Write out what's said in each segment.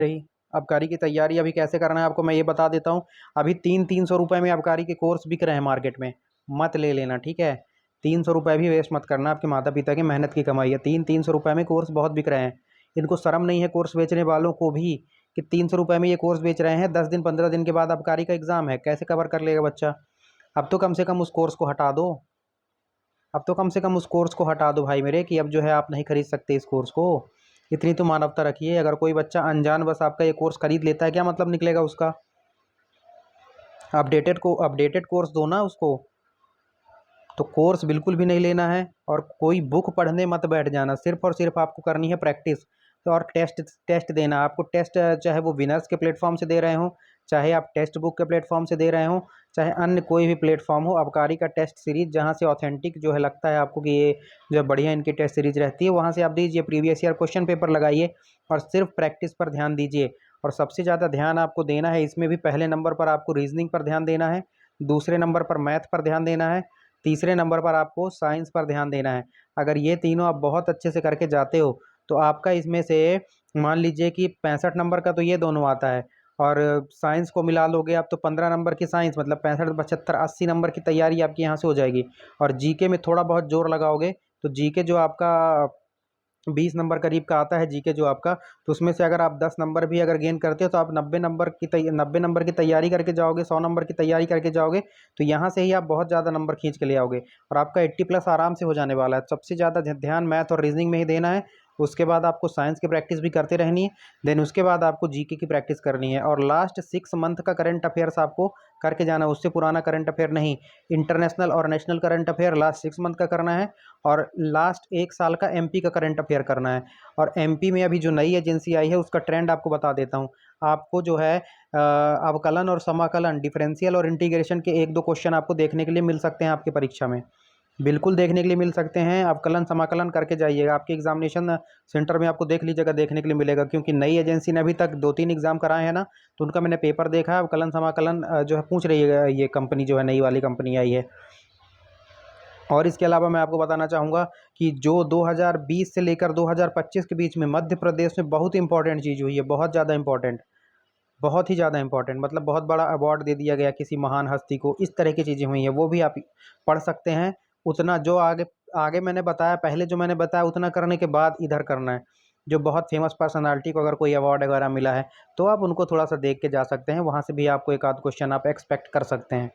रही आबकारी की तैयारी अभी कैसे करना है आपको मैं ये बता देता हूँ। अभी 300 रुपये में आबकारी के कोर्स बिक रहे हैं मार्केट में, मत ले लेना, ठीक है। 300 रुपये भी वेस्ट मत करना, आपके माता पिता की मेहनत की कमाई है। 300 रुपये में कोर्स बहुत बिक रहे हैं। इनको शर्म नहीं है कोर्स बेचने वालों को भी कि 300 रुपये में ये कोर्स बेच रहे हैं। 10 दिन 15 दिन के बाद आबकारी का एग्ज़ाम है, कैसे कवर कर लेगा बच्चा। अब तो कम से कम उस कोर्स को हटा दो, अब तो कम से कम उस कोर्स को हटा दो भाई मेरे, कि अब जो है आप नहीं खरीद सकते इस कोर्स को। इतनी तो मानवता रखिए। अगर कोई बच्चा अनजान बस आपका ये कोर्स खरीद लेता है, क्या मतलब निकलेगा उसका। अपडेटेड कोर्स दो ना उसको। तो कोर्स बिल्कुल भी नहीं लेना है और कोई बुक पढ़ने मत बैठ जाना। सिर्फ और सिर्फ आपको करनी है प्रैक्टिस। तो और टेस्ट टेस्ट देना आपको। टेस्ट चाहे वो विनर्स के प्लेटफॉर्म से दे रहे हों, चाहे आप टेस्ट बुक के प्लेटफॉर्म से दे रहे हों, चाहे अन्य कोई भी प्लेटफॉर्म हो, आबकारी का टेस्ट सीरीज जहाँ से ऑथेंटिक जो है लगता है आपको कि ये जो बढ़िया इनकी टेस्ट सीरीज रहती है, वहाँ से आप दीजिए। प्रीवियस ईयर क्वेश्चन पेपर लगाइए और सिर्फ प्रैक्टिस पर ध्यान दीजिए। और सबसे ज़्यादा ध्यान आपको देना है इसमें भी, पहले नंबर पर आपको रीजनिंग पर ध्यान देना है, दूसरे नंबर पर मैथ पर ध्यान देना है, तीसरे नंबर पर आपको साइंस पर ध्यान देना है। अगर ये तीनों आप बहुत अच्छे से करके जाते हो तो आपका इसमें से मान लीजिए कि 65 नंबर का तो ये दोनों आता है, और साइंस को मिला लोगे आप तो 15 नंबर की साइंस, मतलब 65 75 80 नंबर की तैयारी आपकी यहाँ से हो जाएगी। और जीके में थोड़ा बहुत जोर लगाओगे तो जीके जो आपका 20 नंबर करीब का आता है जीके जो आपका, तो उसमें से अगर आप 10 नंबर भी अगर गेन करते हो तो आप 90 नंबर की तैयारी करके जाओगे, 100 नंबर की तैयारी करके जाओगे, तो यहाँ से ही आप बहुत ज़्यादा नंबर खींच के ले आओगे और आपका 80 प्लस आराम से हो जाने वाला है। सबसे ज़्यादा ध्यान मैथ और रीजनिंग में ही देना है। उसके बाद आपको साइंस की प्रैक्टिस भी करते रहनी है। देन उसके बाद आपको जीके की प्रैक्टिस करनी है और लास्ट 6 मंथ का करंट अफेयर्स आपको करके जाना है, उससे पुराना करंट अफेयर नहीं। इंटरनेशनल और national current affair last 6 month का करना है और लास्ट 1 साल का एमपी का करंट अफेयर करना है। और एमपी में अभी जो नई एजेंसी आई है उसका ट्रेंड आपको बता देता हूँ। आपको जो है अवकलन और समाकलन, डिफरेंशियल और इंटीग्रेशन के 1-2 क्वेश्चन आपको देखने के लिए मिल सकते हैं आपकी परीक्षा में, बिल्कुल देखने के लिए मिल सकते हैं। अवकलन समाकलन करके जाइएगा, आपके एग्जामिनेशन सेंटर में आपको देख लीजिएगा, देखने के लिए मिलेगा। क्योंकि नई एजेंसी ने अभी तक 2-3 एग्जाम कराए हैं ना, तो उनका मैंने पेपर देखा है। अवकलन समाकलन जो है पूछ रही है ये कंपनी, जो है नई वाली कंपनी आई है। और इसके अलावा मैं आपको बताना चाहूँगा कि जो 2020 से लेकर 2025 के बीच में मध्य प्रदेश में बहुत इंपॉर्टेंट चीज़ हुई है, बहुत ज़्यादा इंपॉर्टेंट, बहुत ही ज़्यादा इंपॉर्टेंट, मतलब बहुत बड़ा अवार्ड दे दिया गया किसी महान हस्ती को। इस तरह की चीज़ें हुई हैं, वो भी आप पढ़ सकते हैं। उतना जो आगे आगे मैंने बताया, पहले जो मैंने बताया उतना करने के बाद इधर करना है। जो बहुत फेमस पर्सनालिटी को अगर कोई अवार्ड वगैरह मिला है तो आप उनको थोड़ा सा देख के जा सकते हैं, वहाँ से भी आपको एक आध क्वेश्चन आप एक्सपेक्ट कर सकते हैं,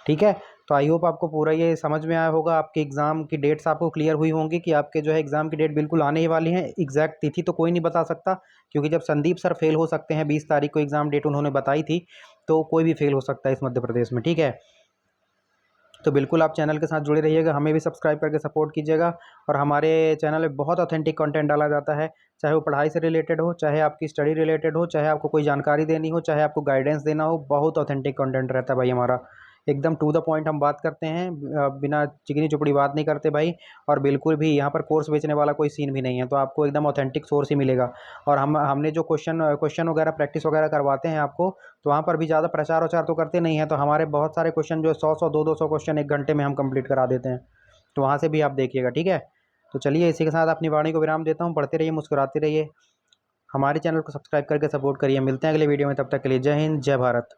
ठीक है। तो आई होप आपको पूरा ये समझ में आया होगा। आपके एग्ज़ाम की डेट्स आपको क्लियर हुई होंगी कि आपके जो है एग्ज़ाम की डेट बिल्कुल आने ही वाली है। एग्जैक्ट तिथि तो कोई नहीं बता सकता, क्योंकि जब संदीप सर फेल हो सकते हैं, 20 तारीख को एग्ज़ाम डेट उन्होंने बताई थी, तो कोई भी फेल हो सकता है इस मध्य प्रदेश में, ठीक है। तो बिल्कुल आप चैनल के साथ जुड़े रहिएगा, हमें भी सब्सक्राइब करके सपोर्ट कीजिएगा। और हमारे चैनल में बहुत ऑथेंटिक कंटेंट डाला जाता है, चाहे वो पढ़ाई से रिलेटेड हो, चाहे आपकी स्टडी रिलेटेड हो, चाहे आपको कोई जानकारी देनी हो, चाहे आपको गाइडेंस देना हो। बहुत ऑथेंटिक कंटेंट रहता है भाई हमारा, एकदम टू द पॉइंट हम बात करते हैं, बिना चिकनी चुपड़ी बात नहीं करते भाई। और बिल्कुल भी यहाँ पर कोर्स बेचने वाला कोई सीन भी नहीं है, तो आपको एकदम ऑथेंटिक सोर्स ही मिलेगा। और हमने जो क्वेश्चन वगैरह प्रैक्टिस वगैरह करवाते हैं आपको, तो वहाँ पर भी ज़्यादा प्रचार वचार तो करते नहीं हैं। तो हमारे बहुत सारे क्वेश्चन जो 100-100 200-200 क्वेश्चन 1 घंटे में हम कंप्लीट करा देते हैं, तो वहाँ से भी आप देखिएगा, ठीक है। तो चलिए इसी के साथ अपनी वाणी को विराम देता हूँ। पढ़ते रहिए, मुस्कुराते रहिए, हमारे चैनल को सब्सक्राइब करके सपोर्ट करिए। मिलते हैं अगले वीडियो में, तब तक के लिए जय हिंद, जय भारत।